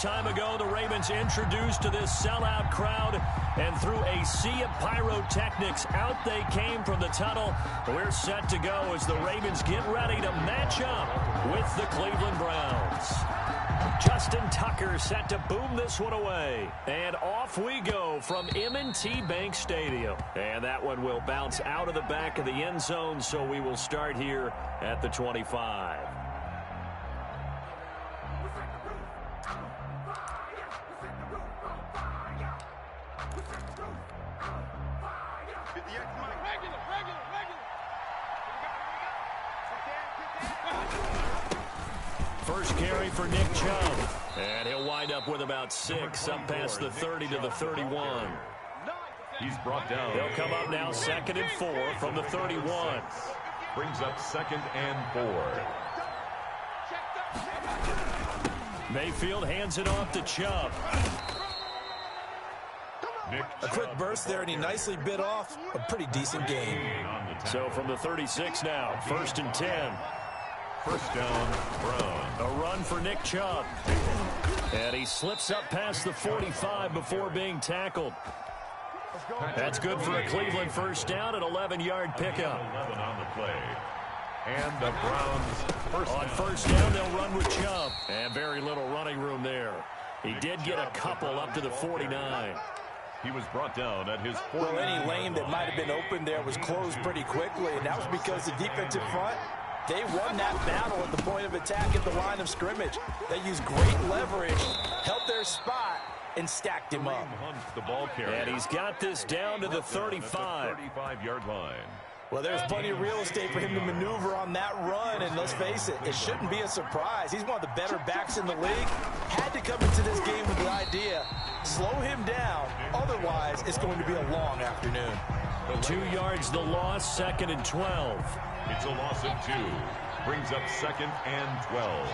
time ago, the Ravens introduced to this sellout crowd, and through a sea of pyrotechnics, out they came from the tunnel. We're set to go as the Ravens get ready to match up with the Cleveland Browns. Justin Tucker set to boom this one away. And off we go from M&T Bank Stadium. And that one will bounce out of the back of the end zone, so we will start here at the 25. First carry for Nick Chubb. And he'll wind up with about 6, up past the 30 to the 31. He's brought down. They'll come up now 2nd and 4 from the 31. Brings up 2nd and 4. Mayfield hands it off to Chubb. A quick burst there, and he nicely bit off a pretty decent game. So from the 36 now, 1st and 10. First down, Brown. A run for Nick Chubb. And he slips up past the 45 before being tackled. That's good for a Cleveland first down, an 11-yard pickup. 11 on the play. And the Browns on first down, they'll run with Chubb. And very little running room there. He did get a couple up to the 49. He was brought down at his 40. Well, any lane that might have been open there was closed pretty quickly, and that was because the defensive front, they won that battle at the point of attack at the line of scrimmage. They used great leverage, held their spot, and stacked him up. The ball carrier. And he's got this down to the 35. 35-yard line. Well, there's plenty of real estate for him to maneuver on that run, and let's face it, it shouldn't be a surprise. He's one of the better backs in the league. Had to come into this game with the idea, slow him down, otherwise it's going to be a long afternoon. 2 yards the loss, 2nd and 12. It's a loss of 2. Brings up 2nd and 12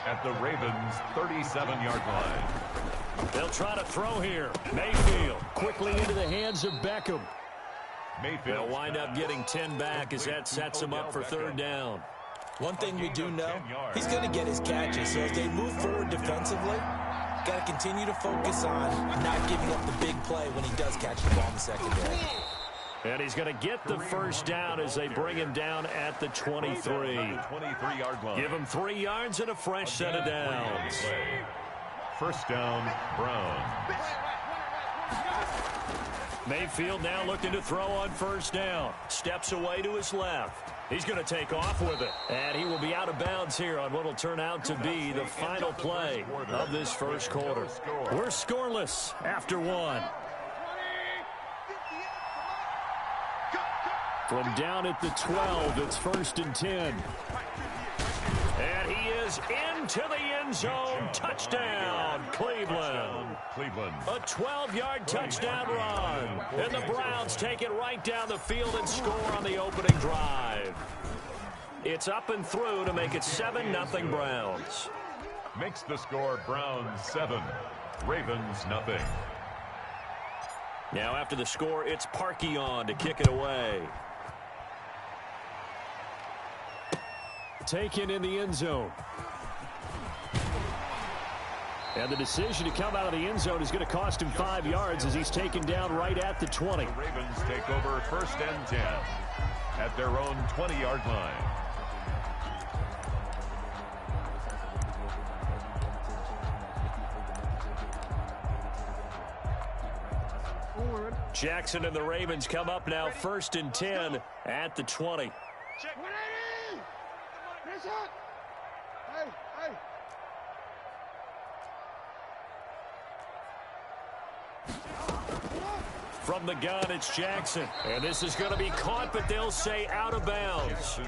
at the Ravens' 37-yard line. They'll try to throw here. Mayfield quickly into the hands of Beckham. They'll wind up getting 10 back as that sets him up for 3rd down. One thing we do know, he's going to get his catches. So as they move forward defensively, got to continue to focus on not giving up the big play when he does catch the ball in the secondary. And he's going to get the first down as they bring him down at the 23. 23-yard line. Give him 3 yards and a fresh set of downs. First down, Brown. Mayfield now looking to throw on first down. Steps away to his left. He's going to take off with it. And he will be out of bounds here on what will turn out to be the final play of this first quarter. We're scoreless after 1. From down at the 12, it's 1st and 10. And he is into the end zone. Touchdown, Cleveland. A 12-yard touchdown run. And the Browns take it right down the field and score on the opening drive. It's up and through to make it 7-0 Browns. Makes the score Browns 7, Ravens nothing. Now after the score, it's Parkey on to kick it away. Taken in the end zone. And the decision to come out of the end zone is going to cost him 5 yards as he's taken down right at the 20. The Ravens take over 1st and 10 at their own 20-yard line. Jackson and the Ravens come up now 1st and 10 at the 20. Check 180! Press up! Hey, hey! From the gun, it's Jackson. And this is going to be caught, but they'll say out of bounds.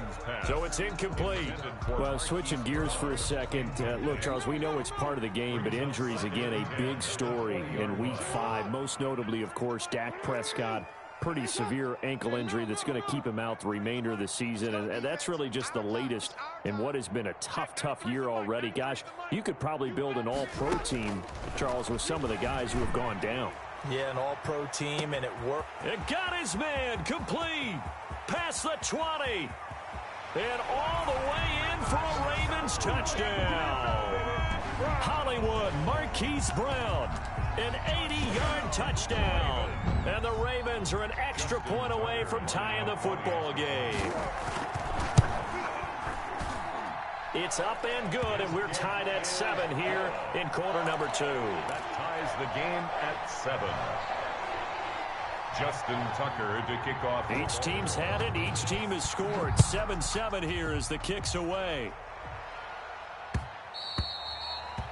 So it's incomplete. Well, switching gears for a second. Look, Charles, we know it's part of the game, but injuries, again, a big story in Week 5. Most notably, of course, Dak Prescott. Pretty severe ankle injury that's going to keep him out the remainder of the season. And that's really just the latest in what has been a tough year already. Gosh, you could probably build an all-pro team, Charles, with some of the guys who have gone down. Yeah, an all-pro team, and it worked. It got his man complete. Past the 20. And all the way in for a Ravens touchdown. Hollywood, Mark Marquise Brown. An 80-yard touchdown. And the Ravens are an extra point away from tying the football game. It's up and good, and we're tied at 7 here in quarter number 2. That ties the game at 7. Justin Tucker to kick off. Each team's had it. Each team has scored. 7-7 here as the kick's away.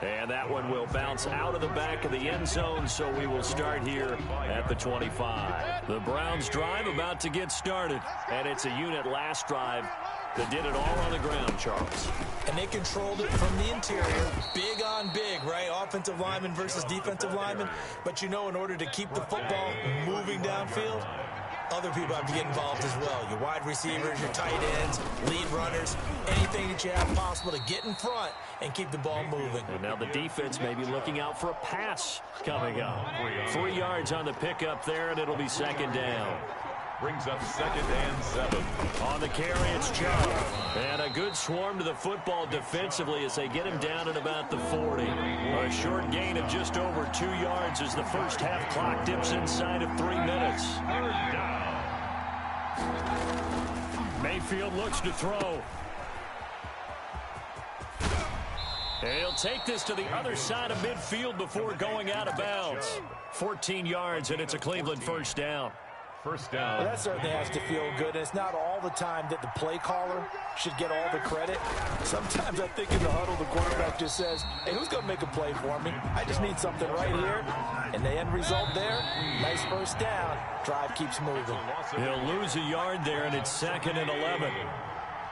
And that one will bounce out of the back of the end zone, so we will start here at the 25. The Browns drive about to get started, and it's a unit last drive that did it all on the ground, Charles. And they controlled it from the interior. Big on big, right? Offensive lineman versus defensive lineman. But you know, in order to keep the football moving downfield, other people have to get involved as well. Your wide receivers, your tight ends, lead runners, anything that you have possible to get in front and keep the ball moving. And now the defense may be looking out for a pass coming up. 3 yards on the pickup there, and it'll be second down. Brings up 2nd and 7. On the carry, it's Chubb. And a good swarm to the football defensively as they get him down at about the 40. A short gain of just over 2 yards as the first half clock dips inside of 3 minutes. 3rd down. Mayfield looks to throw. And he'll take this to the other side of midfield before going out of bounds. 14 yards, and it's a Cleveland first down. First down. Well, that certainly has to feel good. And it's not all the time that the play caller should get all the credit. Sometimes I think in the huddle, the quarterback just says, hey, who's going to make a play for me? I just need something right here. And the end result there, nice first down. Drive keeps moving. He'll lose a yard there, and it's 2nd and 11.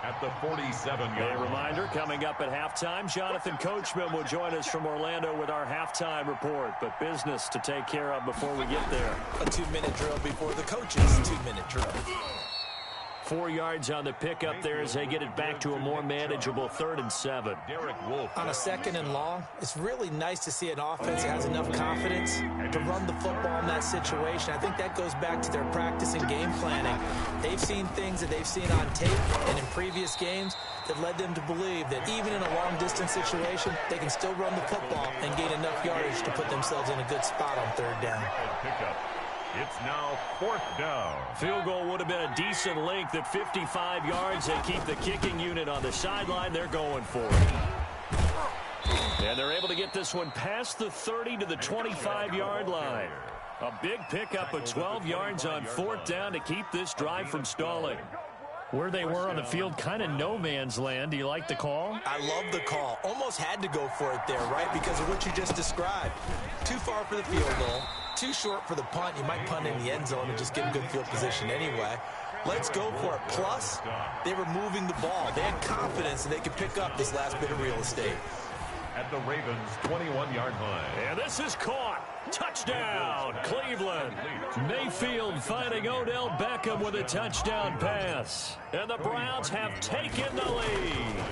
At the 47-yard. A reminder, coming up at halftime, Jonathan Coachman will join us from Orlando with our halftime report. But business to take care of before we get there. A 2-minute drill before the coach's 2-minute drill. 4 yards on the pickup there as they get it back to a more manageable 3rd and 7. Derek Wolfe. On a 2nd and long, it's really nice to see an offense that has enough confidence to run the football in that situation. I think that goes back to their practice and game planning. They've seen things that they've seen on tape and in previous games that led them to believe that even in a long-distance situation, they can still run the football and gain enough yardage to put themselves in a good spot on 3rd down. Pickup. It's now 4th down. Field goal would have been a decent length at 55 yards. They keep the kicking unit on the sideline. They're going for it. And they're able to get this one past the 30 to the 25-yard line. A big pickup of 12 yards on 4th down to keep this drive from stalling. Where they were on the field, kind of no man's land. Do you like the call? I love the call. Almost had to go for it there, right? Because of what you just described. Too far for the field goal. Too short for the punt. You might punt in the end zone and just get in good field position anyway. Let's go for it. Plus, they were moving the ball. They had confidence that they could pick up this last bit of real estate. At the Ravens' 21-yard line. And this is caught. Touchdown, Cleveland. Mayfield finding Odell Beckham with a touchdown pass. And the Browns have taken the lead.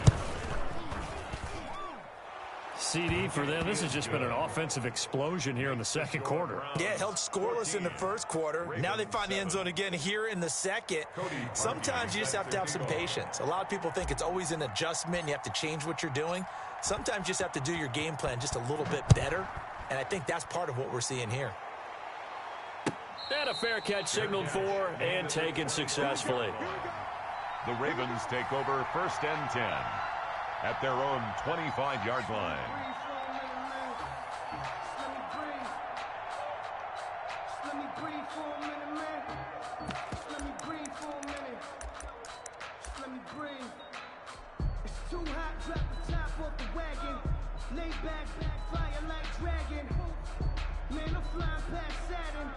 CD for them. This has just been an offensive explosion here in the 2nd quarter. Yeah, held scoreless in the 1st quarter. Now they find the end zone again here in the 2nd. Sometimes you just have to have some patience. A lot of people think it's always an adjustment. You have to change what you're doing. Sometimes you just have to do your game plan just a little bit better. And I think that's part of what we're seeing here. And a fair catch signaled for and taken successfully. The Ravens take over 1st and 10 at their own 25-yard line. Let me breathe for a minute, man. Let me breathe for a minute. Let me breathe. It's too hot, drop the top off the wagon. Lay back, fire like dragon. Man, I'm flying past Saturn.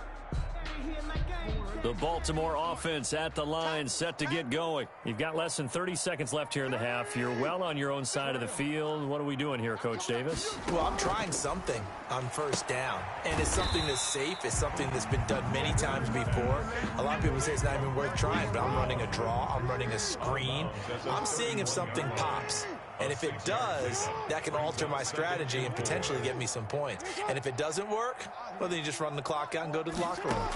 The Baltimore offense at the line, set to get going. You've got less than 30 seconds left here in the half. You're well on your own side of the field. What are we doing here, Coach Davis? Well, I'm trying something on 1st down. And it's something that's safe. It's something that's been done many times before. A lot of people say it's not even worth trying, but I'm running a draw. I'm running a screen. I'm seeing if something pops. And if it does, that can alter my strategy and potentially get me some points. And if it doesn't work, well, then you just run the clock out and go to the locker room.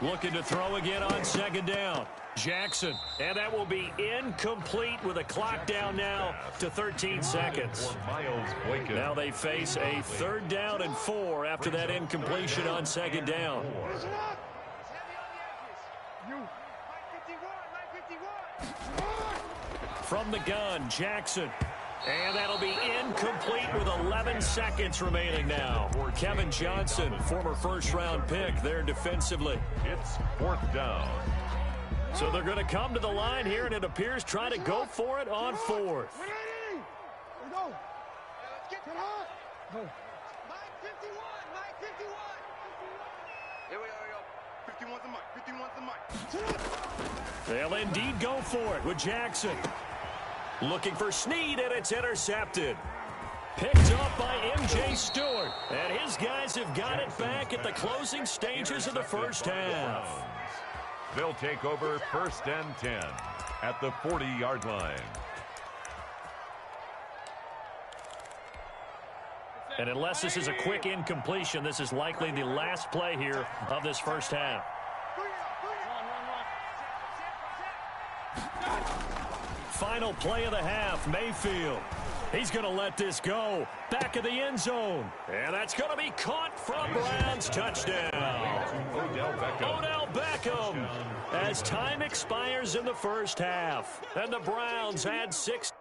Looking to throw again on second down. Jackson, and that will be incomplete with a clock down now to 13 seconds. Now they face a 3rd down and 4 after that incompletion on second down. From the gun, Jackson. And that'll be incomplete with 11 seconds remaining now. Kevin Johnson, former first-round pick there defensively. It's 4th down. So they're going to come to the line here, and it appears try to go for it on 4th. Here we go. Let's get to hard. Go. Mike 51. Mike 51. Here we go. 51's the mic. 51's the mic. They'll indeed go for it with Jackson. Looking for Snead, and it's intercepted. Picked up by M.J. Stewart. And his guys have got it back at the closing stages of the first half. They'll take over 1st and 10 at the 40-yard line. And unless this is a quick incompletion, this is likely the last play here of this first half. Final play of the half, Mayfield. He's going to let this go. Back of the end zone. And that's going to be caught from Browns. Touchdown. Odell Beckham. As time expires in the first half. And the Browns had 6.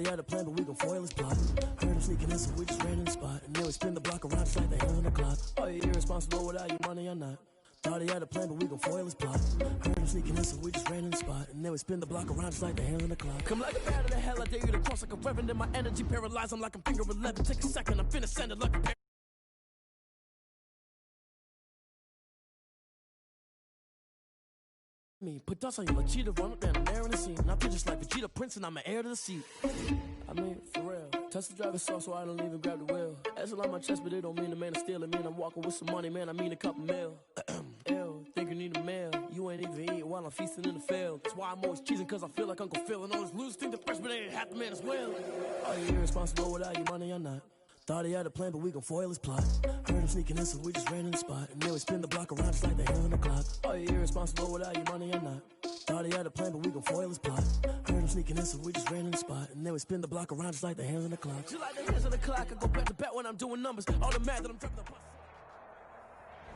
Had a plan, but we gon' foil his plot. Heard him sneaking in, so we just ran in the spot. And then we spin the block around just like the hand on the clock. Are you irresponsible without your money or not? Thought he had a plan, but we gon' foil his plot. Heard him sneaking in, so we just ran in the spot. And then we spin the block around just like the hand on the clock. Come like a bat of the hell, I dare you to cross like a reverend. And my energy paralyzed, I'm like I'm finger 11. Take a second, I'm finna send it like a me. Put dust on you like cheetah, run up down the air in the scene. And I feel just like Vegeta Prince and I'm an heir to the seat. I mean, for real. Touch the driver's soft so I don't even grab the wheel. That's on my chest, but it don't mean the man is stealing. Man, I'm walking with some money, man, I mean a couple mil. Ew, think you need a meal. You ain't even eating while I'm feasting in the field. That's why I'm always cheesing, cause I feel like Uncle Phil. And all those losers think the freshman ain't half the man as well. Are you irresponsible without your money or not? Thought he had a plan, but we gon' foil his plot. Heard him sneaking in, so we just ran in the spot. And then we spin the block around just like the hand on the clock. Are you irresponsible without your money or not? Thought he had a plan, but we gon' foil his plot. Heard him sneaking in, so we just ran in the spot. And then we spin the block around just like the hands on the clock. Just like the hands on the clock, I go back to back when I'm doing numbers. All the mad that I'm driving the bus.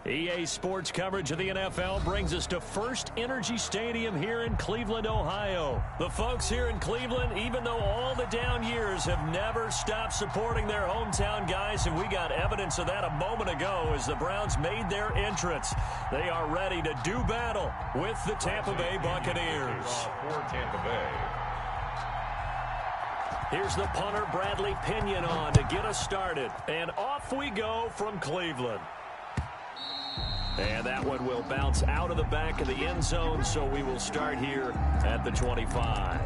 EA Sports coverage of the NFL brings us to First Energy Stadium here in Cleveland, Ohio. The folks here in Cleveland, even though all the down years, have never stopped supporting their hometown guys, and we got evidence of that a moment ago as the Browns made their entrance. They are ready to do battle with the Tampa Bay Buccaneers. For Tampa Bay. Here's the punter, Bradley Pinion, on to get us started. And off we go from Cleveland. And that one will bounce out of the back of the end zone, so we will start here at the 25.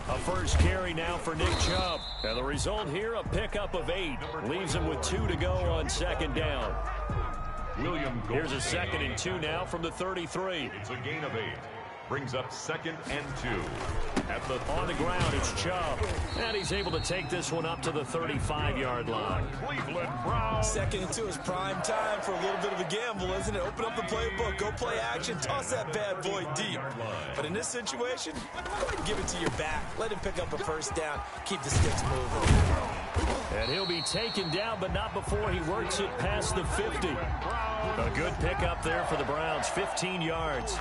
A first carry now for Nick Chubb. And the result here, a pickup of 8. Leaves him with 2 to go on second down. William Here's a 2nd and 2 now from the 33. It's a gain of 8. brings up 2nd and 2. On the ground, it's Chubb. And he's able to take this one up to the 35-yard line. Cleveland Browns. 2nd and 2 is prime time for a little bit of a gamble, isn't it? Open up the playbook, go play action, toss that bad boy deep. But in this situation, go ahead and give it to your back. Let him pick up a first down. Keep the sticks moving. And he'll be taken down, but not before he works it past the 50. A good pickup there for the Browns, 15 yards.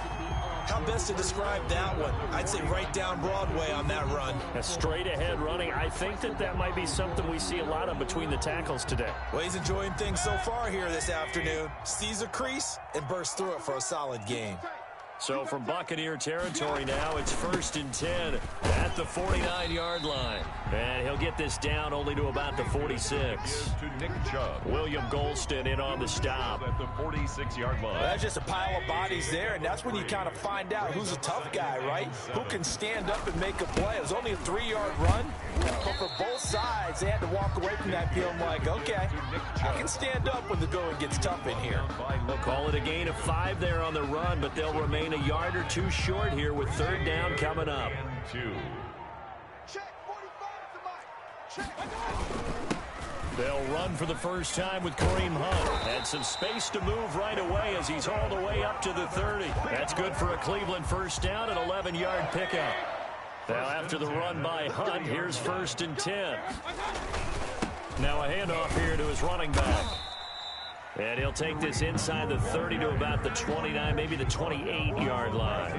How best to describe that one? I'd say right down Broadway on that run. A straight ahead running. I think that might be something we see a lot of between the tackles today. Well, he's enjoying things so far here this afternoon. Sees a crease and bursts through it for a solid gain. So from Buccaneer territory now, it's 1st and 10 at the 49-yard line. And he'll get this down only to about the 46. To Nick Chubb. William Golston in on the stop. At the 46-yard line. Well, that's just a pile of bodies there, and that's when you kind of find out who's a tough guy, right? Who can stand up and make a play. It was only a 3-yard run, but for both sides, they had to walk away from that feeling like, okay, I can stand up when the going gets tough in here. They'll call it a gain of 5 there on the run, but they'll remain a yard or two short here with 3rd down coming up. They'll run for the first time with Kareem Hunt. Had some space to move right away as he's hauled away up to the 30. That's good for a Cleveland first down, an 11-yard pickup. Now after the run by Hunt, here's 1st and 10. Now a handoff here to his running back. And he'll take this inside the 30 to about the 29, maybe the 28-yard line.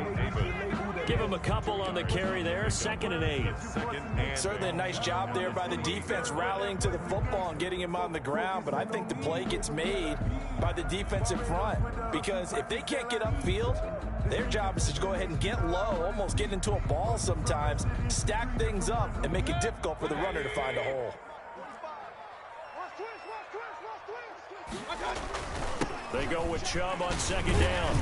Give him a couple on the carry there, 2nd and 8. Certainly a nice job there by the defense rallying to the football and getting him on the ground, but I think the play gets made by the defensive front because if they can't get upfield, their job is to go ahead and get low, almost get into a ball sometimes, stack things up, and make it difficult for the runner to find a hole. They go with Chubb on 2nd down.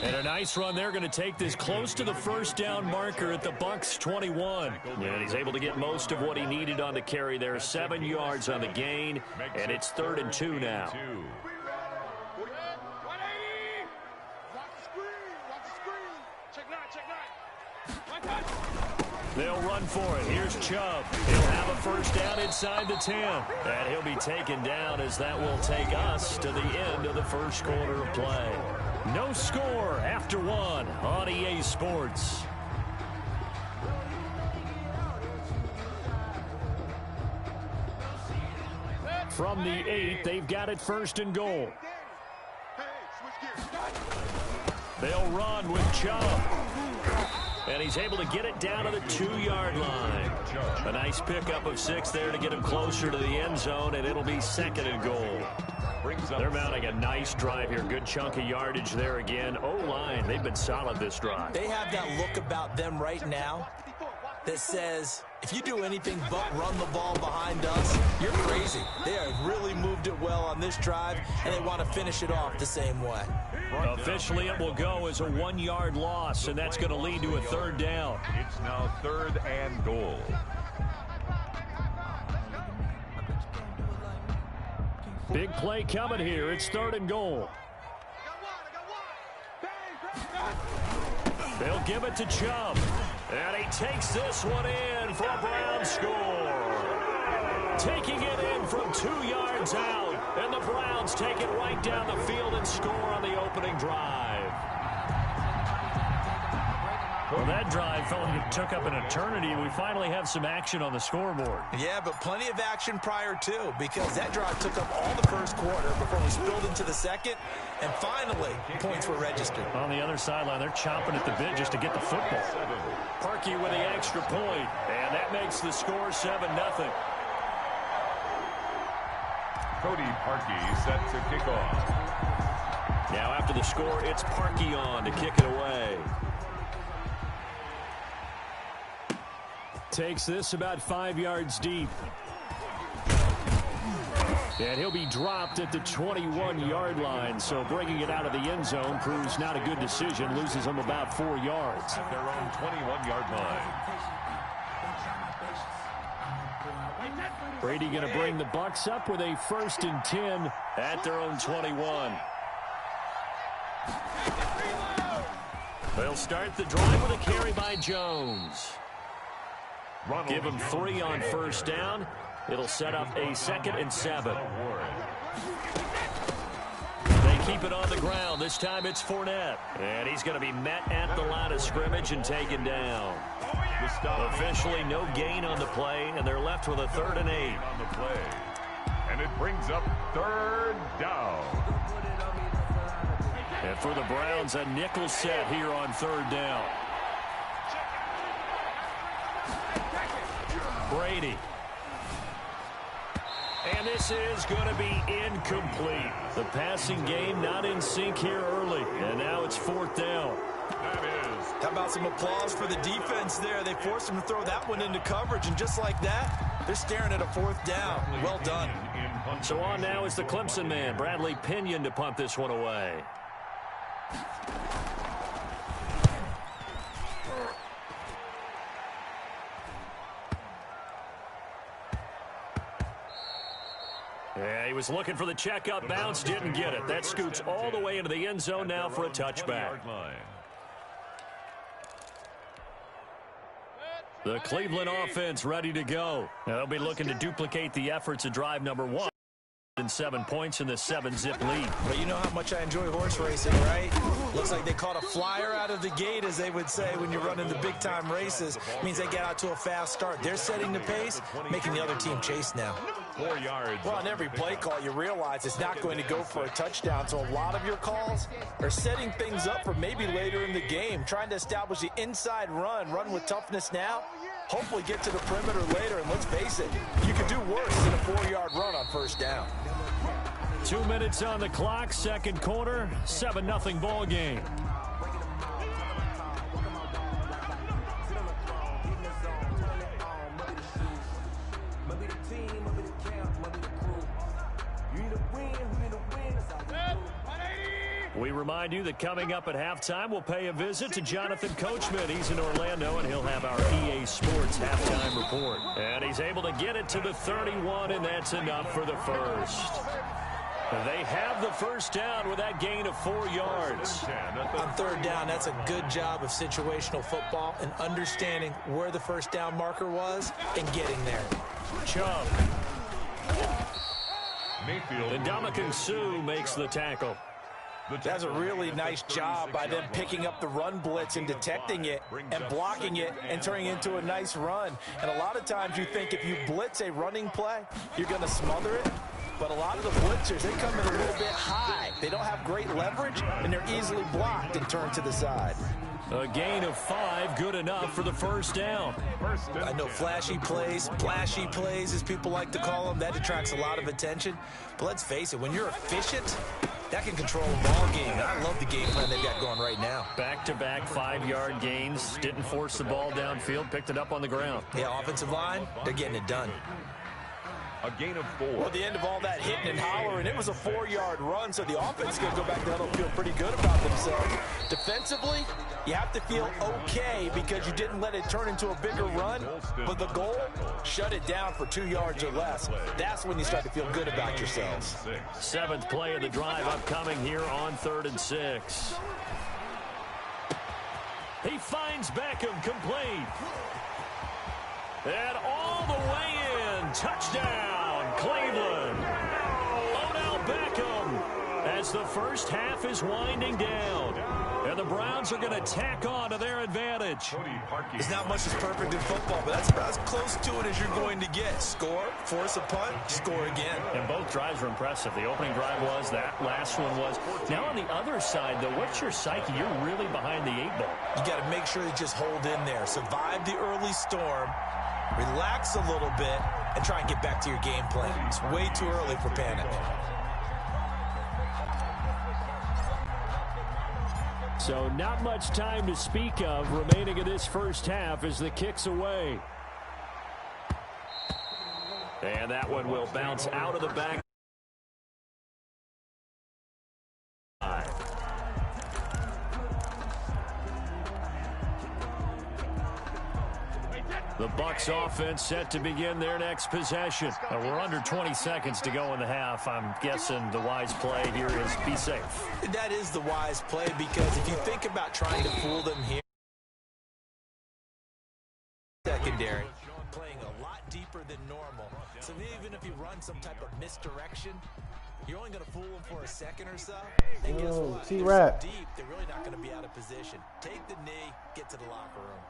And a nice run. They're going to take this close to the first down marker at the Bucs 21. And he's able to get most of what he needed on the carry there. 7 yards on the gain. And it's 3rd and 2 now. They'll run for it. Here's Chubb. He'll have a first down inside the 10. And he'll be taken down as that will take us to the end of the first quarter of play. No score after 1 on EA Sports. From the 8, they've got it 1st and goal. They'll run with Chubb. And he's able to get it down to the 2-yard line. A nice pickup of 6 there to get him closer to the end zone, and it'll be 2nd and goal. They're mounting a nice drive here. Good chunk of yardage there again. O-line, they've been solid this drive. They have that look about them right now that says, if you do anything but run the ball behind us, you're crazy. They have really moved it well on this drive, and they want to finish it off the same way. Officially, it will go as a 1-yard loss, and that's going to lead to a 3rd down. It's now 3rd and goal. Big play coming here. It's 3rd and goal. They'll give it to Chubb. And he takes this one in for a Browns score. Taking it in from 2 yards out. And the Browns take it right down the field and score on the opening drive. Well, that drive felt like it took up an eternity, and we finally have some action on the scoreboard. Yeah, but plenty of action prior to, because that drive took up all the first quarter before we spilled into the second, and finally, points were registered. On the other sideline, they're chomping at the bit just to get the football. Parkey with the extra point, and that makes the score 7-0. Cody Parkey set to kick off. Now after the score, it's Parkey on to kick it away. Takes this about 5 yards deep. And he'll be dropped at the 21-yard line, so bringing it out of the end zone proves not a good decision. Loses him about 4 yards. At their own 21-yard line. Brady going to bring the Bucs up with a 1st and 10 at their own 21. They'll start the drive with a carry by Jones. Give him 3 on first down. It'll set up a 2nd and 7. They keep it on the ground. This time it's Fournette. And he's going to be met at the line of scrimmage and taken down. Officially no gain on the play, and they're left with a 3rd and 8. On the play. And it brings up 3rd down. And for the Browns, a nickel set here on 3rd down. Brady. And this is going to be incomplete. The passing game not in sync here early. And now it's 4th down. That is. How about some applause for the defense there? They forced him to throw that one into coverage, and just like that, they're staring at a 4th down. Well done. So on now is the Clemson man, Bradley Pinion, to punt this one away. Yeah, he was looking for the checkup bounce, didn't get it. That scoots all the way into the end zone now for a touchback. The Cleveland offense ready to go. Now they'll be looking to duplicate the efforts of drive number 1. And 7 points in the 7-zip lead. But you know how much I enjoy horse racing, right? Looks like they caught a flyer out of the gate, as they would say when you're running the big-time races. It means they get out to a fast start. They're setting the pace, making the other team chase now. 4 yards. Well, on every play call, you realize it's not going to go for a touchdown. So a lot of your calls are setting things up for maybe later in the game, trying to establish the inside run with toughness now. Hopefully get to the perimeter later, and let's face it, you could do worse than a 4-yard run on first down. 2 minutes on the clock, 2nd quarter, 7-0 ball game. We remind you that coming up at halftime, we'll pay a visit to Jonathan Coachman. He's in Orlando, and he'll have our EA Sports halftime report. And he's able to get it to the 31, and that's enough for the first. They have the first down with that gain of 4 yards. On 3rd down, that's a good job of situational football and understanding where the first down marker was and getting there. Chubb. And Ndamukong Suh makes the tackle. That's a really nice job by them picking up the run blitz and detecting it and blocking it and turning it into a nice run. And a lot of times you think if you blitz a running play, you're going to smother it. But a lot of the blitzers, they come in a little bit high. They don't have great leverage, and they're easily blocked and turned to the side. A gain of 5, good enough for the first down. I know flashy plays, splashy plays, as people like to call them, that attracts a lot of attention. But let's face it, when you're efficient, that can control a ball game. I love the game plan they've got going right now. Back-to-back 5-yard gains. Didn't force the ball downfield. Picked it up on the ground. Yeah, offensive line, they're getting it done. A gain of 4. Well, at the end of all that hitting and hollering, it was a 4-yard run, so the offense is going to go back there and feel pretty good about themselves. Defensively, you have to feel okay because you didn't let it turn into a bigger run, but the goal, shut it down for 2 yards or less. That's when you start to feel good about yourselves. 7th play of the drive upcoming here on 3rd and 6. He finds Beckham complete. And all the way in, touchdown, Cleveland. Odell Beckham as the first half is winding down. And the Browns are going to tack on to their advantage. There's not much that's perfect in football, but that's about as close to it as you're going to get. Score, force a punt, score again. And both drives were impressive. The opening drive was, that last one was. Now on the other side, though, what's your psyche? You're really behind the 8 ball. You got to make sure you just hold in there. Survive the early storm. Relax a little bit and try and get back to your game plan. It's way too early for panic. So not much time to speak of remaining in this first half as the kick's away. And that one will bounce out of the back. The Bucs Bucs offense set to begin their next possession. We're under 20 seconds to go in the half. I'm guessing the wise play here is be safe. That is the wise play, because if you think about trying to fool them here, secondary, playing a lot deeper than normal. So even if you run some type of misdirection, you're only going to fool them for a second or so. And guess what? They're so deep, they're really not going to be out of position. Take the knee, get to the locker room.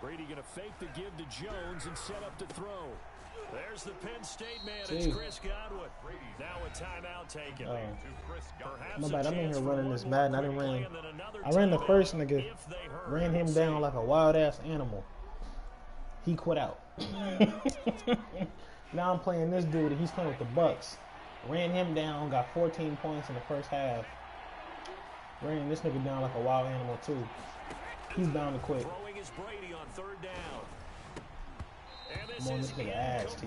Brady going to fake the give to Jones and set up to throw. There's the Penn State man. It's Chris Godwin. Now a timeout taken. My bad. I'm in here running this Madden. I ran the first nigga. Ran him down like a wild ass animal. He quit out. Now I'm playing this dude. He's playing with the Bucs. Ran him down. Got 14 points in the first half. Ran this nigga down like a wild animal too. He's bound to quit. Throwing is Brady on third down. I'm on this nigga ass, T.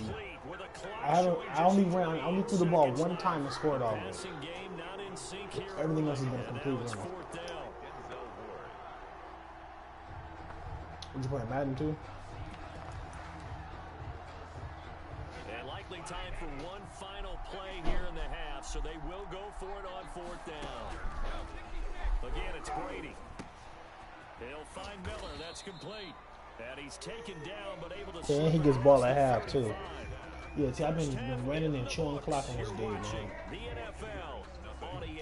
I only threw the ball one time and scored off it. Everything else has been a complete run. Did you play Madden too? And likely time for one final play here in the half, so they will go for it on fourth down. Again, it's Brady. He'll find Miller. That's complete. And he's taken down, but able to. And he gets ball at half too. Yeah, see, I've been running and chewing clock on this dude, man.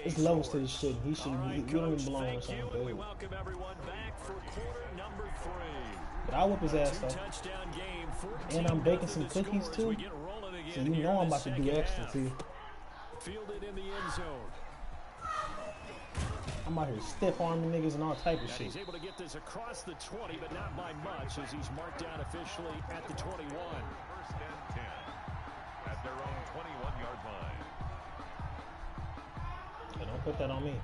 It's levels to this shit. He don't even belong on something good. But I'll whip his ass though. And I'm baking some cookies too. So you know I'm about to do extra too. Fielded in the end zone. I'm out here stiff arming niggas and all type of shit. He's able to get this across the 20, but not by much, as he's marked down officially at the 21. First and 10 at their own 21-yard line. Hey, don't put that on me.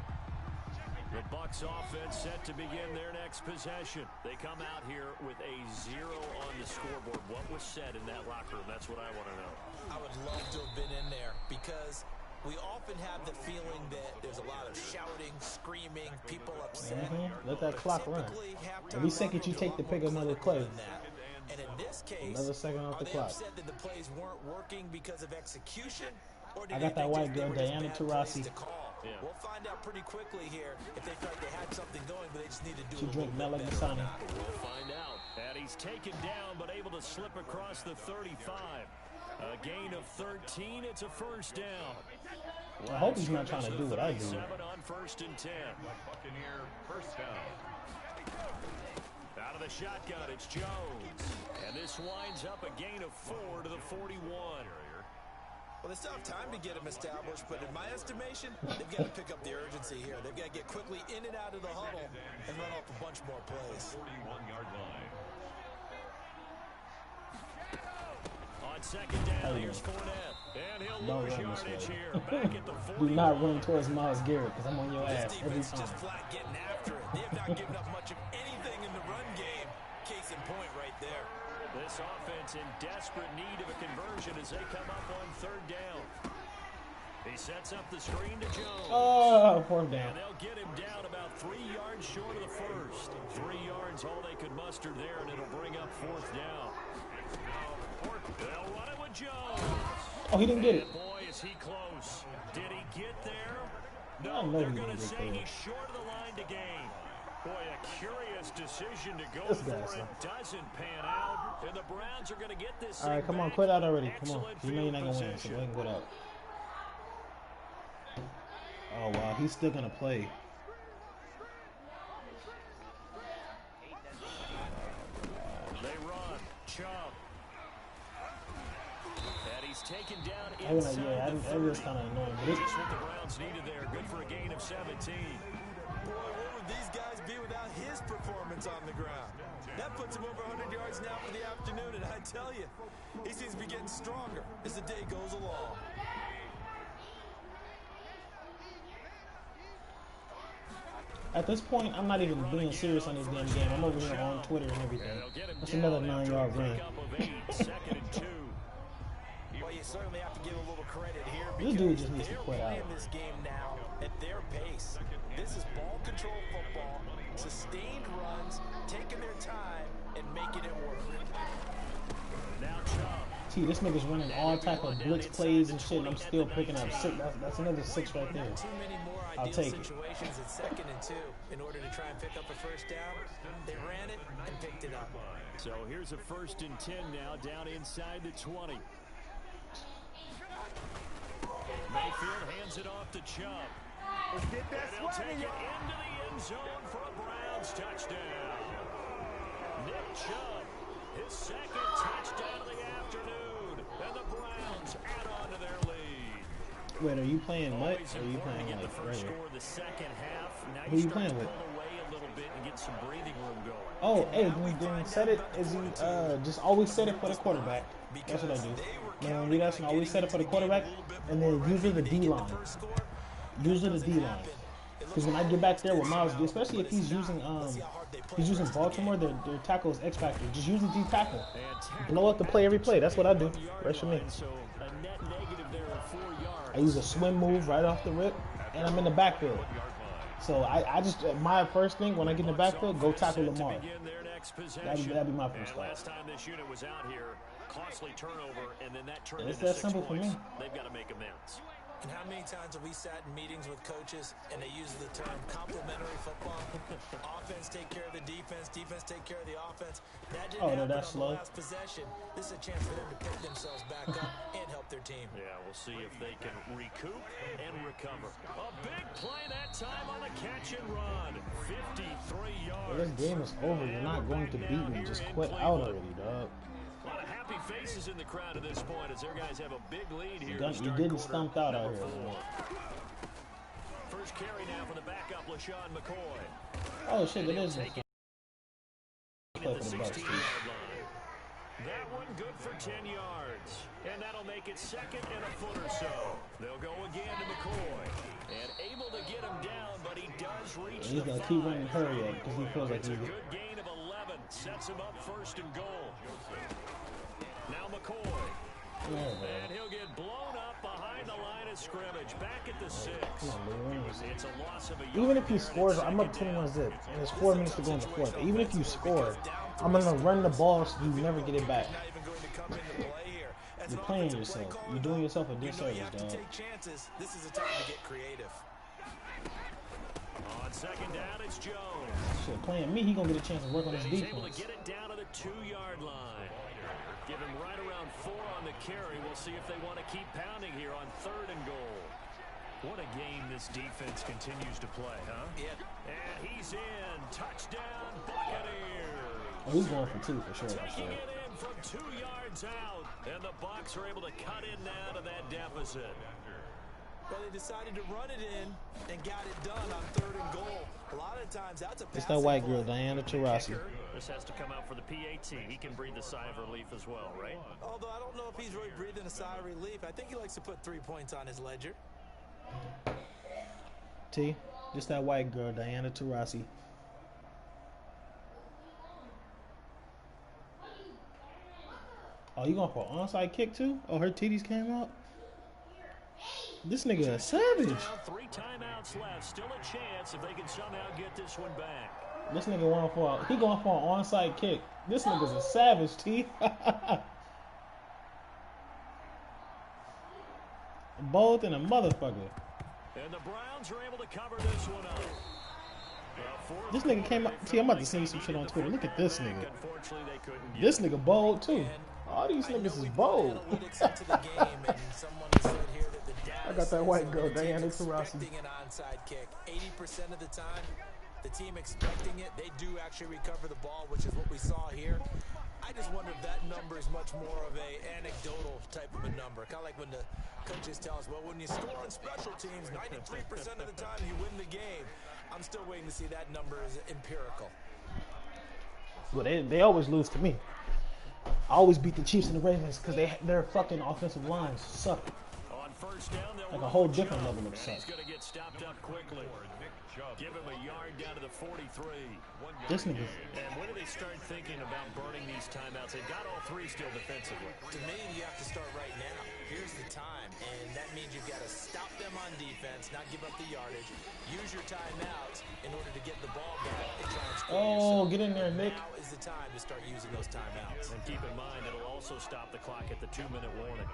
The Bucs offense set to begin their next possession. They come out here with a 0 on the scoreboard. What was said in that locker room? That's what I want to know. I would love to have been in there, because we often have the feeling that there's a lot of shouting, screaming, people upset. Let that clock run. Every second you take to pick another play. And in this case, another second off the clock. Upset that the plays weren't working because of execution, or I got that white girl, Diana Taurasi. Yeah. We'll find out pretty quickly here if they felt they had something going, but they just need to do she it. She drank Mela Masani. We'll find out. And he's taken down, but able to slip across the 35. A gain of 13. It's a first down. I hope he's not trying to do what I do. 7 on first and 10. Buccaneer first down. Out of the shotgun, it's Jones. And this winds up a gain of 4 to the 41. Well, they still have time to get him established, but in my estimation, they've got to pick up the urgency here. They've got to get quickly in and out of the huddle and run off a bunch more plays. 41-yard line. On second down, here's Fournette. And he'll lose yardage here. Back at the 40. Do not run towards Myles Garrett, because I'm on your ass every time. Just flat getting after it. They have not given up much of anything in the run game. Case in point right there. This offense in desperate need of a conversion as they come up on third down. He sets up the screen to Jones. Oh, fourth down. And they'll get him down about 3 yards short of the first. 3 yards, all they could muster there, and it'll bring up fourth down. They'll run it with Jones. Oh, he didn't get it. And boy, is he close. Did he get there? No, they're going to say he's short of the line to gain. Boy, a curious decision to go for it. Doesn't pan out, and the Browns are going to get this. All right, come on, quit out already. Come on. You know you're not going to win, so go ahead and quit out. Oh, wow, he's still going to play. They run. Chubb. And he's taken down inside. Yeah, that was kind of annoying. But just what the Browns needed there. Good for a gain of 17. Boy, what would these guys be without his performance on the ground? That puts him over 100 yards now for the afternoon, and I tell you, he seems to be getting stronger as the day goes along. At this point, I'm not even being serious on this damn game. I'm over here on Twitter and everything. That's another 9-yard run. Well, you certainly have to give a little credit here. This dude just needs to quit out. This game now at their pace. This is ball control football. Sustained runs, taking their time, and making it work. Now Chubb. T, this nigga's running all type of blitz plays and shit, and I'm still picking up 6. That's another 6 right there. Too many more I'll ideal take it. situations at 2nd and 2 in order to try and pick up a first down. They ran it and picked it up. So here's a 1st and 10 now, down inside the 20. Mayfield hands it off to Chubb. Let's get that And he'll take swagger, it y'all. into the end zone for a Browns touchdown. Nick Chubb, his 2nd touchdown of the afternoon. And the Browns add on to their lead. Wait, are you playing Mutt Always or are you important playing to get the like first regular? score of the 2nd half. Now Who you start playing to with? pull away a little bit and get some breathing room going. Oh, hey, then set it as you just always set it for the quarterback. That's what I do. When we do that, always set it for the quarterback, and then usually the D line. Usually the D line. Because when I get back there with Miles, especially if he's using Baltimore, their tackle is X factor. Just use the D tackle. Blow up the play every play. That's what I do. Rest for me. So a net negative there of 4 yards. I use a swim move right off the rip, and I'm in the backfield. So I just my first thing when I get in the backfield, go tackle Lamar. That'd be my first thought. Last time this unit was out here, costly turnover, and then that turned It's into that 6 simple for points. me. They've got to make amends. And how many times have we sat in meetings with coaches and they use the term complementary football? Offense take care of the defense, defense take care of the offense. That didn't happen that's on slow. the last possession. This is a chance for them to pick themselves back up and help their team. Yeah, we'll see if they can recoup and recover. A big play that time on the catch and run. 53 yards. This game is over. You're not going to beat me. Just quit out already, dog. A lot of happy faces in the crowd at this point as their guys have a big lead here. You didn't stump out out here. First carry now for the backup, LaShawn McCoy. Oh shit, it is. Take it Play at the for the Bucks, 16-yard line. That one good for 10 yards. And that'll make it 2nd and a foot or so. They'll go again to McCoy. And able to get him down, but he does reach He's the gonna keep 5. running hurry up because he feels like It's a he's. good gain of 11. Sets him up 1st and goal. Now McCoy. And he'll get blown up behind the line of scrimmage. Back at the 6. It's a loss of a yard. Even if he there, scores, and I'm up it's 2nd 21 down. zip, and there's 4 minutes to go in the fourth. Even if you score, I'm gonna run the ball so you never get it back. Not even going to come into play here. As You're an playing offensive play yourself. caller, You're doing yourself a you know disservice, you have to dog. take chances. This is a time to get creative. On 2nd down, it's Jones. Shit, playing me, he gonna get a chance to work on his He's able to defense. get it down to the 2-yard line. Give him right around 4 on the carry. We'll see if they want to keep pounding here on 3rd and goal. What a game this defense continues to play, huh? Yeah. And he's in. Touchdown, Buccaneers. Oh, he's going for 2 for sure. Taking it in from 2 yards out. And the Bucs are able to cut in now to that deficit. Well, they decided to run it in and got it done on 3rd and goal. A lot of times, that's a It's that passing white play. girl, Diana Taurasi. This has to come out for the PAT. He can breathe a sigh of relief as well, right? Although I don't know if he's really breathing a sigh of relief. I think he likes to put 3 points on his ledger. T, just that white girl, Diana Taurasi. Oh, you going for an onside kick too? Oh, her titties came out? This nigga a savage. 3 timeouts left. Still a chance if they can somehow get this one back. This nigga going for an onside kick. This nigga's a savage, T. Both and a motherfucker. And the Browns are able to cover this one up. This nigga came up. T, I'm about to send you some shit on Twitter. Look at this nigga. Unfortunately, they couldn't get This nigga bold too. All these niggas is bold. Analytics into the game, and someone has said here that the data I got that says white that girl, the team Diana Taurasi. expecting an onside kick. 80% of the time, the team expecting it, they do actually recover the ball, which is what we saw here. I just wonder if that number is much more of a anecdotal type of a number. Kind of like when the coaches tell us, well, when you score on special teams, 93% of the time you win the game. I'm still waiting to see that number is empirical. Well, they always lose to me. I always beat the Chiefs and the Ravens because their fucking offensive lines suck. On 1st down, they'll Like a run whole with different Chubb. level of He's suck. going to get stopped up quickly. Give him a yard down to the 43. This nigga. And when do they start thinking about burning these timeouts? They've got all three still defensively. To me, you have to start right now. Here's the time, and that means you've got to stop them on defense, not give up the yardage. Use your timeouts in order to get the ball back and try and score yourself. Get in there, Nick. Now is the time to start using those timeouts. And keep in mind, it'll also stop the clock at the 2-minute warning.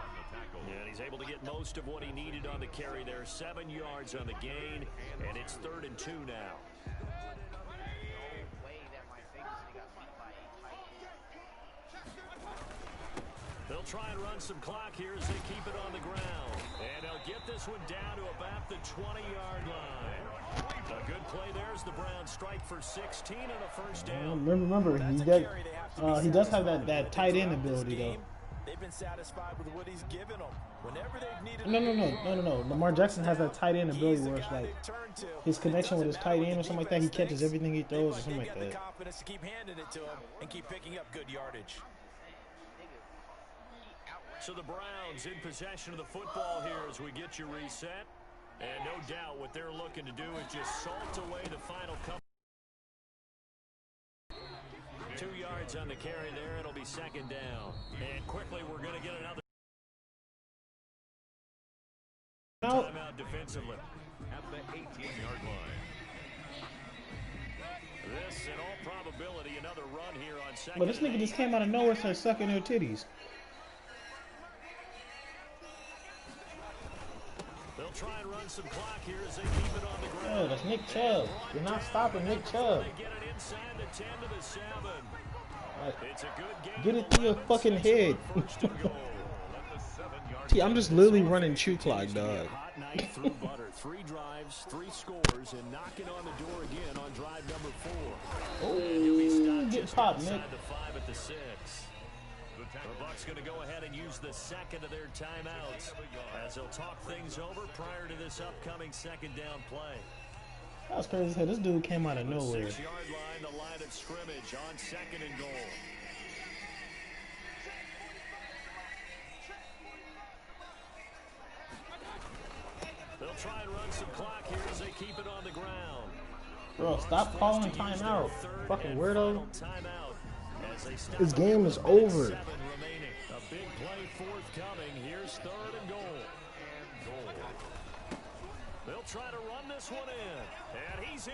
And he's able to get most of what he needed on the carry there. 7 yards on the gain, and it's 3rd and 2 now. They'll try and run some clock here as they keep it on the ground. And they'll get this one down to about the 20-yard line. A good play there as the Browns strike for 16 and a first down. Remember, he does have that tight end ability, though. They've been satisfied with what he's given them. Whenever they've needed No. Lamar Jackson has that tight end ability where it's like his connection with his tight end or something like that. He catches everything he throws or something like that. The confidence to keep handing it to him and keep picking up good yardage. So the Browns in possession of the football here as we get you reset. And no doubt what they're looking to do is just salt away the final couple. 2 yards on the carry there. It'll be 2nd down. And quickly we're going to get another timeout defensively. At the 18-yard line. This, in all probability, another run here on 2nd. But this nigga just came out of nowhere and started sucking their titties. They'll try and run some clock here as they keep it on the ground. Oh, that's Nick Chubb. You're not stopping Nick Chubb. They get it inside the 10 to the 7. It's a good game. Get it through your fucking head. I'm just literally running chew clock, dog. Hot night through butter. 3 drives, 3 scores, and knocking on the door again on drive number 4. Oh, get popped, Nick. Inside the 5 at the 6. The Bucs going to go ahead and use the 2nd of their timeouts as they'll talk things over prior to this upcoming 2nd down play. That was crazy as hell. This dude came out of nowhere. 6-yard line, the line of scrimmage on 2nd and goal. They'll try and run some clock here as they keep it on the ground. Bro, stop calling timeout. Fucking weirdo. Timeout as they stop This game is over. 7 remaining. A big play forthcoming. Here's 3rd and goal. They'll try to run this one in. And he's in.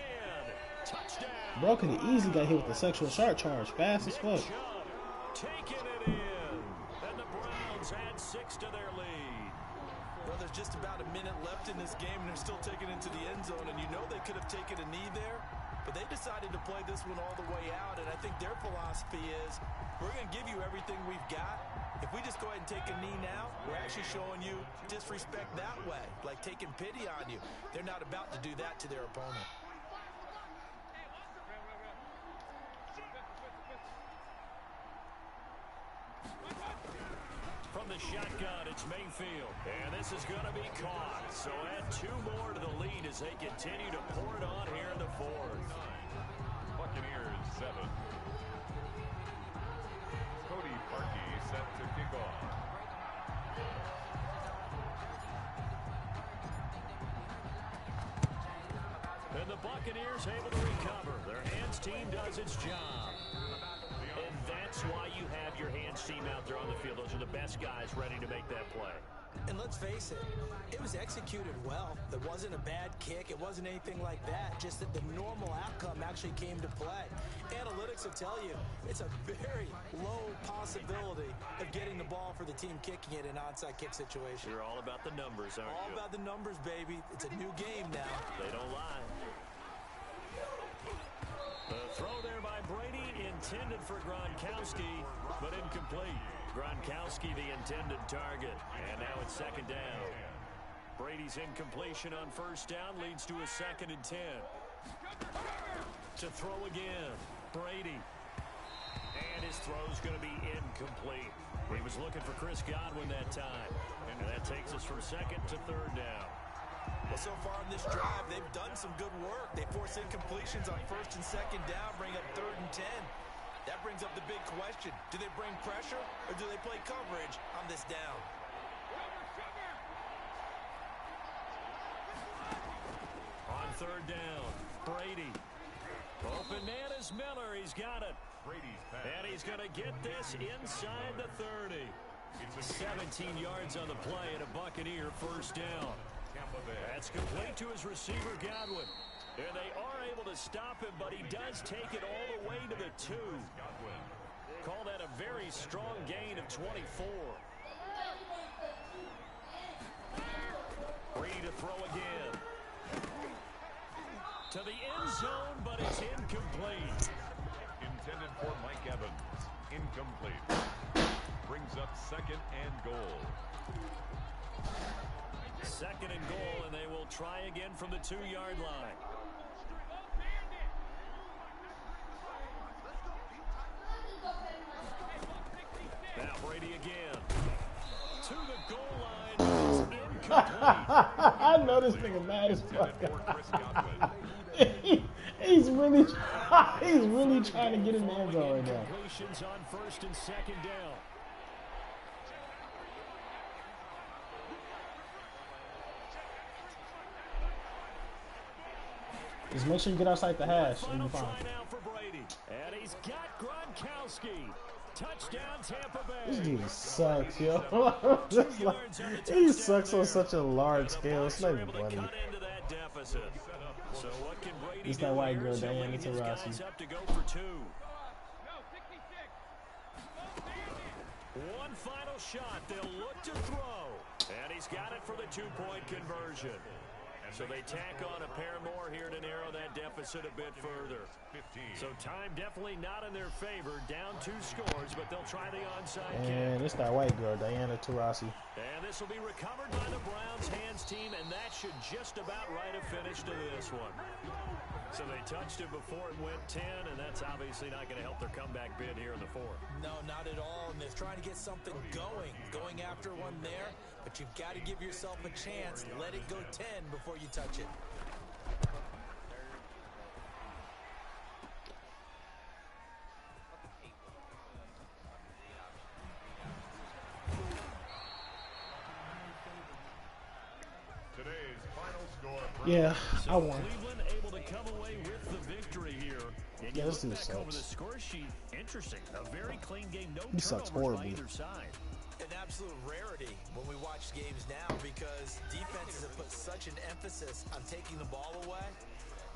Touchdown. Bro could have easily got hit with the sexual assault charge fast as fuck. Taking it in. And the Browns add 6 to their lead. Well, there's just about a minute left in this game, and they're still taking it into the end zone. And you know they could have taken a knee there, but they decided to play this one all the way out. And I think their philosophy is, we're going to give you everything we've got. If we just go ahead and take a knee now, we're actually showing you disrespect that way, like taking pity on you. They're not about to do that to their opponent. From the shotgun, it's Mayfield. And this is going to be caught. So add 2 more to the lead as they continue to pour it on here in the 4th. Buccaneers 7. Cody Parkey set to kick off. And the Buccaneers able to recover. Their hands team does its job. And that's why you have your hands team out there on the field. Those are the best guys ready to make that play. And let's face it was executed well. It wasn't a bad kick. It wasn't anything like that. Just that the normal outcome actually came to play. Analytics will tell you it's a very low possibility of getting the ball for the team kicking it in an onside kick situation. You're all about the numbers, aren't you? All about the numbers, baby. It's a new game now. They don't lie. The throw there by Brady, intended for Gronkowski, but incomplete. Gronkowski, the intended target. And now it's 2nd down. Brady's incompletion on 1st down leads to a 2nd and 10. To throw again, Brady. And his throw's going to be incomplete. He was looking for Chris Godwin that time. And that takes us from 2nd to 3rd down. Well, so far in this drive, they've done some good work. They force incompletions on 1st and 2nd down, bring up 3rd and 10. That brings up the big question. Do they bring pressure, or do they play coverage on this down? On third down. Brady. Open man is Miller. He's got it. And he's going to get this inside the 30. 17 yards on the play and a Buccaneer first down. That's complete to his receiver, Godwin. And they are able to stop him, but he does take it all the way to the 2. Call that a very strong gain of 24. Brady to throw again. To the end zone, but it's incomplete. Intended for Mike Evans. Incomplete. Brings up second and goal. Second and goal, and they will try again from the 2-yard line. Now Brady again. To the goal line. It's incomplete. I know this nigga mad as fuck. He's really trying to get in the end zone right now. Completions on first and second down. Just make sure you get outside the hash and Final you're fine. try now for Brady. And he's got Gronkowski. Touchdown, Tampa Bay. This dude sucks, yo. Just like, he sucks on such a large scale. It's not even funny. So what can Brady It's do that white here? girl, He'll Diana lead his Taurasi. guys up to go for 2. One final shot. They'll look to throw. And he's got it for the 2-point conversion. So they tack on a pair more here to narrow that deficit a bit further. So time definitely not in their favor. Down 2 scores, but they'll try the onside kick. And it's that white girl, Diana Taurasi. And this will be recovered by the Browns hands team, and that should just about write a finish to this one. So they touched it before it went 10, and that's obviously not going to help their comeback bid here in the 4th. No, not at all. And they're trying to get something going after one there. But you've got to give yourself a chance. Let it go 10 before you touch it. Today's final score. Yeah, I So won. Cleveland able to come away with the victory here. And you Yeah, this look dude back over the sucks. score sheet. Interesting. A very clean game. No He sucks turnovers by horribly. either side. An absolute rarity when we watch games now because defenses have put such an emphasis on taking the ball away.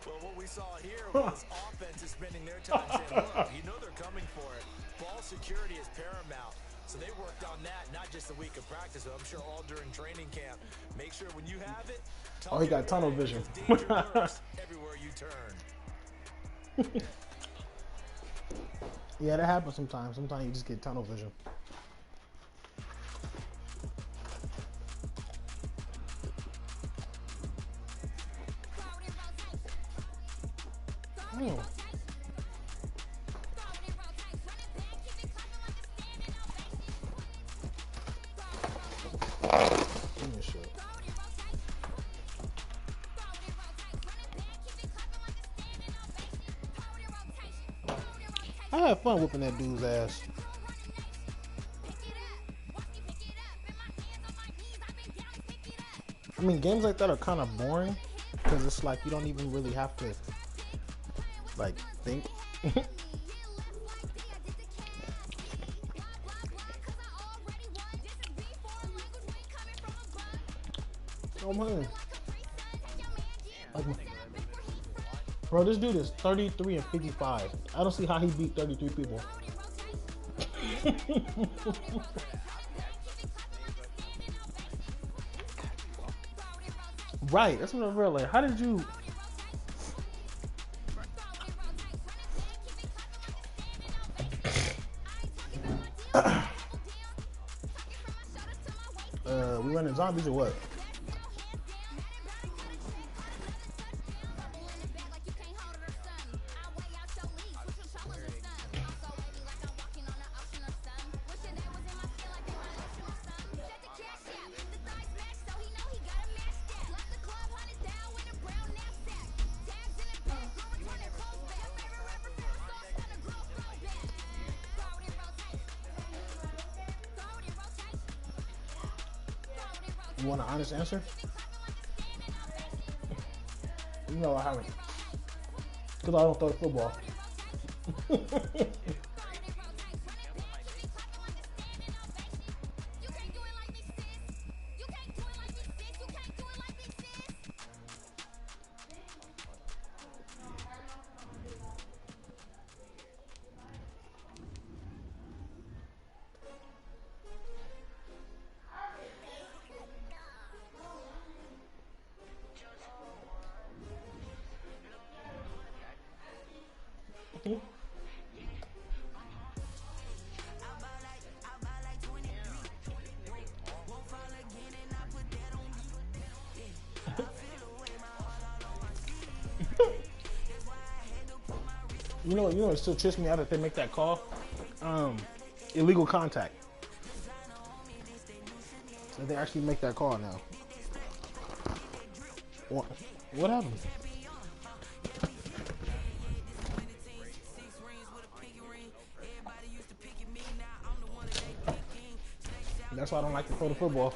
Well, what we saw here was offense is spending their time saying, look, you know they're coming for it. Ball security is paramount. So they worked on that, not just a week of practice, but I'm sure all during training camp. Make sure when you have it, Oh, he got tunnel vision. danger lurks everywhere you turn. Yeah, that happens sometimes. Sometimes you just get tunnel vision. Oh. Give me a shot. I had fun whooping that dude's ass. I mean, games like that are kind of boring because it's like you don't even really have to like think. Oh man. Like, bro, this dude is 33 and 55. I don't see how he beat 33 people. Right, that's what I realized. How did you... we running zombies or what? You want an honest answer? No, I haven't. Because I don't throw the football. You know what still trips me out that they make that call? Illegal contact. So they actually make that call now. What happened? That's why I don't like to throw the football.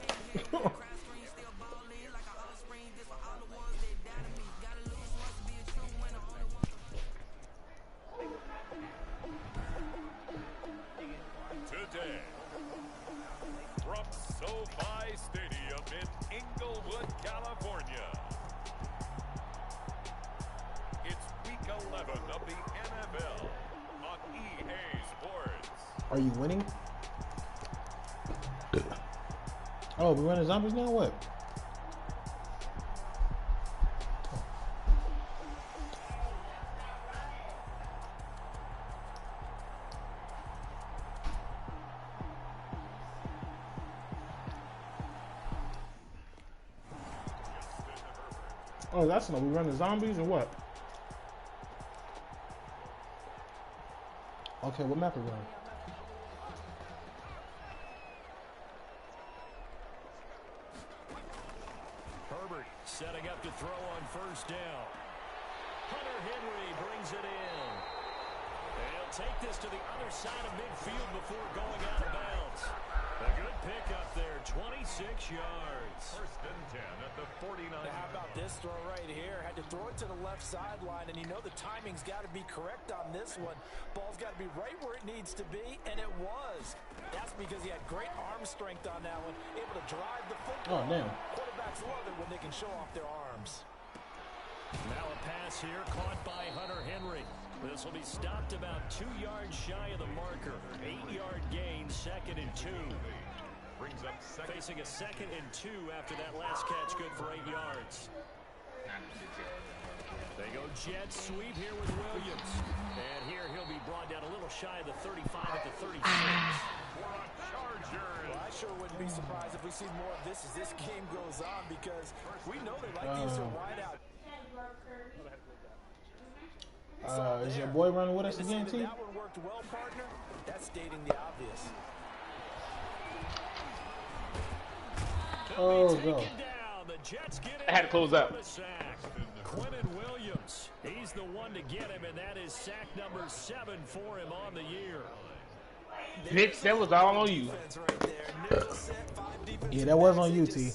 Today, from SoFi Stadium in Inglewood, California, it's week 11 of the NFL on EA Sports. Are you winning? Oh, we're running zombies now? What? Oh, that's no. We run the zombies or what? Okay, what map are we on? Herbert setting up to throw on first down. Hunter Henry brings it in. And he'll take this to the other side of midfield before going out of bounds. A good pickup there, 26 yards. First and 10 at the 49. Now, how about this throw right here? Had to throw it to the left sideline, and you know the timing's got to be correct on this one. Ball's got to be right where it needs to be, and it was. That's because he had great arm strength on that one, able to drive the football. Oh, damn. Quarterbacks love it when they can show off their arms. Now a pass here caught by Hunter Henry. This will be stopped about 2 yards shy of the marker. 8-yard gain, 2nd and 2. Brings up second. Facing a 2nd and 2 after that last catch, good for 8 yards. They go jet sweep here with Williams. And here he'll be brought down a little shy of the 35 at the 36. Well, I sure wouldn't be surprised if we see more of this as this game goes on, because we know they like to use their wide out. Is your boy running with us again, T? That one worked well, partner. That's stating the obvious. Oh, go. I had to close out. Quentin Williams, he's the one to get him, and that is sack number 7 for him on the year. Bitch, that was all on you. Yeah, that was on you, T.